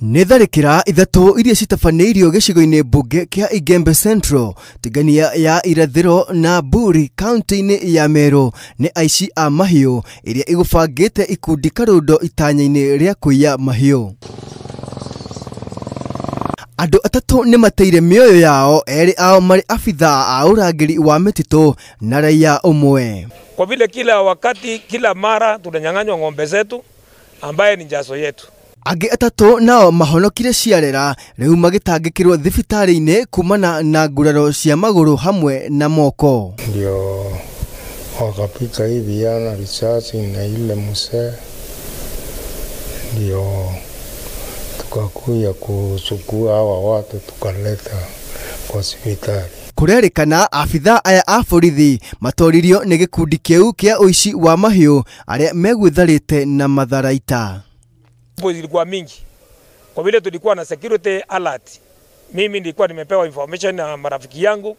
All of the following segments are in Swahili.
Nitharikira ithatu iria citafanĩirio gĩcigo-inĩ mbunge kia Igembe Central tigania ya irathĩro na Buri kaunti-inĩ ya Meru nĩ aici a mahiũ iria igũbangĩte ikundi karundo itanya-inĩ rĩa kũiya mahiũ. Andũ atatu nĩ mateire mĩoyo yao, erĩ ao marĩ afithaa a urangĩri wa mĩtitũ na raia ũmwe. Kwa vile kila wakati kila mara tunanyang'anywa ng'ombe zetu ambaye ni njazo yetu. Angĩ atatu nao mahonokire ciarera rĩu magĩtangĩkĩrwo thibitarĩ-inĩ kumana na nguraro cia magũrũ hamwe na moko. Ndio wakapika hivi yana risasi na ile mzee, ndio tukakuja kusukua hawa watu tukaleta kwa hospitali. Kurerikana afithaa aya a borithi matoririo nĩ gĩkundi kĩu kĩa ũici wa mahiũ arĩa megwĩtharĩte na matharaita. Ilikuwa mingi kwa vile tulikuwa na security alert. Mimi nilikuwa nimepewa information na marafiki yangu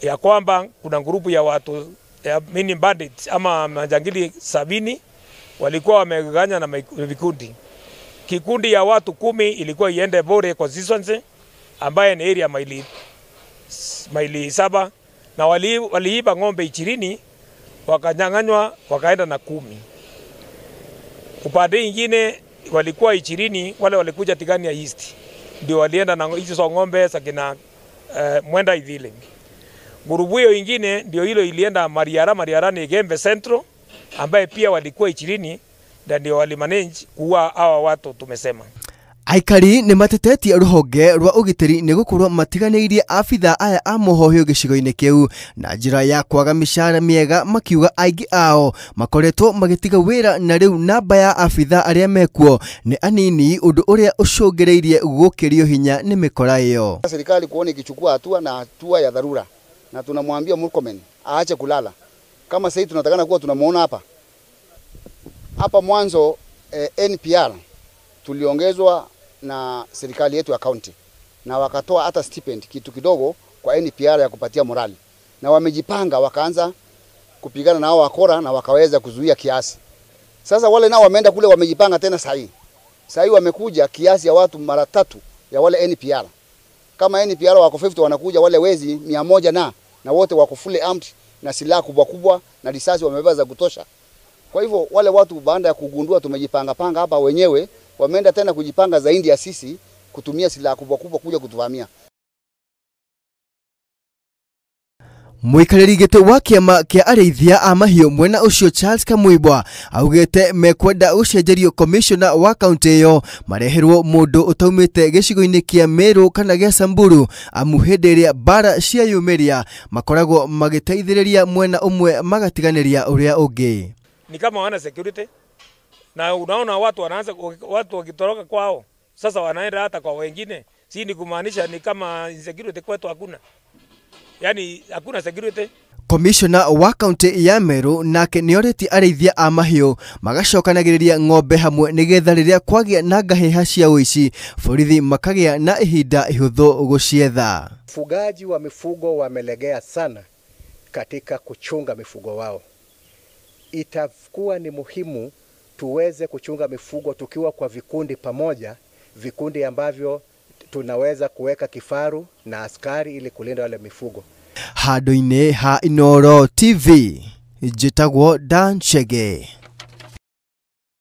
ya kwamba kuna grupu ya watu ya mini bandits ama majangili 70 walikuwa wameganya na vikundi. Kikundi ya watu 10 ilikuwa iende Bore constituency ambaye ni area maili 7 na waliiba ng'ombe 20 wakanyang'anywa wakaenda na 10. Upande ingine walikuwa 20 wale walikuja Tigania East ndio walienda na hizo ng'ombe sakina mwenda idhile. Grupu hiyo ingine ndio hilo ilienda Mariara ni Igembe Central ambaye pia walikuwa 20 ndio walimanage kuua hawa watu tumesema. Aikari nĩ matetetie rũhonge rwa ũgitĩri nĩ gũkorwo matiganĩirie afithaa aya a mohohio gĩcigo-inĩ kĩu na njĩra ya kwaga mĩcara mĩega, makiuga aingĩ ao makoretwo magĩtiga wĩra na rĩu namba ya afithaa arĩa mekuo nĩ anini, ũndũ ũrĩa ũcũngĩrĩirie gũkĩrio hinya nĩ mĩkora ĩyo. Serikali kuona ikichukua hatua na hatua ya dharura, na tunamwambia Murkomen aache kulala. Kama sasa tunatakana kuwa tunamuona hapa mwanzo NPR tuliongezwa na serikali yetu ya county na wakatoa hata stipend kitu kidogo kwa NPR ya kupatia morali, na wamejipanga wakaanza kupigana na hao wakora na wakaweza kuzuia kiasi. Sasa wale nao wameenda kule wamejipanga tena sahi wamekuja kiasi ya watu mara 3 ya wale NPR. Kama NPR wako 50 wanakuja wale wezi 100 na wote wako fully armed na silaha kubwa na risasi wamebeba za kutosha. Kwa hivyo wale watu baada ya kugundua tumejipanga hapa wenyewe wameenda tena kujipanga zaidi ya sisi kutumia silaha kubwa kuja kutuvamia. Mũikarĩri gĩtĩ wa kĩama kĩa arĩithia a mahiũ mwena ũcio Charles Kamuibwa augĩte mekwenda gũcenjerio commissioner wa kaunti ĩyo mareherwo mũndũ ũtaumĩte gĩcigo-inĩ kĩa Meru kana gĩa Samburu, amu hĩndĩ ĩrĩa mbara ciayumĩria makoragwo magĩteithĩrĩria mwena ũmwe magatiganĩria ũrĩa ũngĩ. Ni kama wana security na unaona watu wakitoroka kwao sasa wanaenda hata kwa wengine, si ni kumaanisha ni kama security kwetu hakuna, yani hakuna security. Commissioner wa kaunti ya Meru nake nĩorĩtie arĩithia a mahiũ magacokanagĩrĩria ng'ombe hamwe nĩgetha rĩrĩa kwagĩa na ngahĩha cia ũici borithi makagĩa na ihinda ihũthũ gũcietha. Ufugaji wa mifugo wamelegea sana katika kuchunga mifugo wao. Itakuwa ni muhimu tuweze kuchunga mifugo tukiwa kwa vikundi pamoja, vikundi ambavyo tunaweza kuweka kifaru na askari ili kulinda wale mifugo. Handũ-inĩ ha Inooro TV, njĩtagwo Dan Chege.